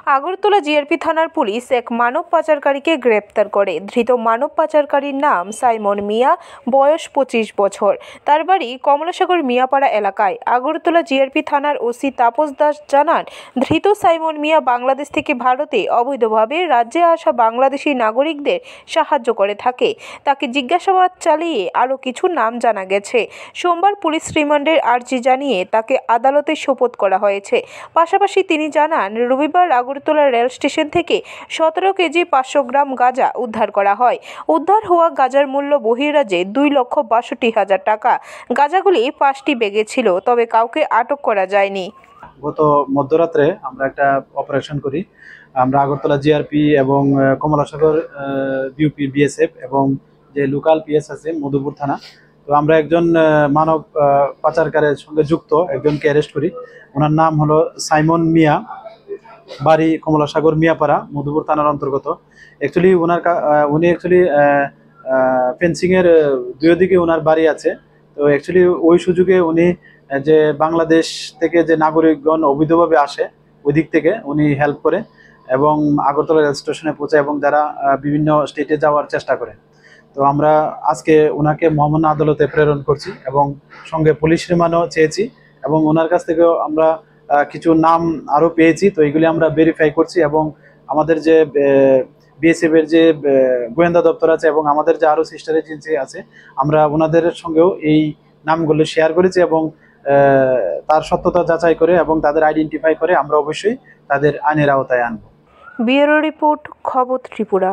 Agartala GRP থানার police এক মানব পাচারকারীকে গ্রেপ্তার করে। ধৃত মানব পাচারকারীর নাম সাইমন মিয়া, বয়স 25 বছর। তার বাড়ি কমলাসাগর মিয়াপাড়া এলাকায়। আগরতলা জিআরপি থানার ওসি তাপস দাস জানান, ধৃত সাইমন মিয়া বাংলাদেশ থেকে ভারতে অবৈধভাবে রাজ্যে আসা বাংলাদেশি নাগরিকদের সাহায্য করে থাকে। তাকে জিজ্ঞাসাবাদ চালিয়ে আরও কিছু নাম জানা গেছে। সোমবার পুলিশ রিমান্ডের আর্জি জানিয়ে তাকে আদালতে সোপর্দ করা হয়েছে। পাশাপাশি তিনি জানান, রবিবার আগরতলা রেল স্টেশন থেকে 17 কেজি 500 গ্রাম গাঁজা উদ্ধার করা হয়। উদ্ধার হওয়া গাঁজার মূল্য বহিরাজ্যে 2,62,000 টাকা। গাঁজাগুলি 5টি ব্যাগে ছিল, তবে কাউকে আটক করা যায়নি। গত মধ্যরাত্রে আমরা একটা অপারেশন করি। আমরা আগরতলা জিআরপি এবং কমলাসাগর বিউপি বিএসএফ এবং যে লোকাল পিএস আছে মধুপুর থানা, তো আমরা একজন মানব পাচারকারের সঙ্গে যুক্ত একজনকে অ্যারেস্ট করি। ওনার নাম হলো সাইমন মিয়া, বাড়ি কমলাসাগর মিয়াপাড়া, মধুপুর থানার অন্তর্গত। অ্যাকচুয়ালি উনি ফেন্সিংয়ের দুই দিকে ওনার বাড়ি আছে। তো অ্যাকচুয়ালি ওই সুযোগে উনি যে বাংলাদেশ থেকে যে নাগরিকগণ অবৈধভাবে আসে ওই দিক থেকে উনি হেল্প করে এবং আগরতলা রেল স্টেশনে পৌঁছায় এবং যারা বিভিন্ন স্টেটে যাওয়ার চেষ্টা করে। তো আমরা আজকে ওনাকে মহামান্য আদালতে প্রেরণ করছি এবং সঙ্গে পুলিশ রিমান্ডও চেয়েছি এবং ওনার কাছ থেকেও আমরা কিছু নাম আরও পেয়েছি। তো এইগুলি আমরা ভেরিফাই করছি এবং আমাদের যে বিএসএফ এর যে গোয়েন্দা দপ্তর আছে এবং আমাদের যে আরও সিস্টার এজেন্সি আছে, আমরা ওনাদের সঙ্গেও এই নামগুলো শেয়ার করেছি এবং তার সত্যতা যাচাই করে এবং তাদের আইডেন্টিফাই করে আমরা অবশ্যই তাদের আইনের আওতায় আনব। ব্যুরো রিপোর্ট, খবর ত্রিপুরা।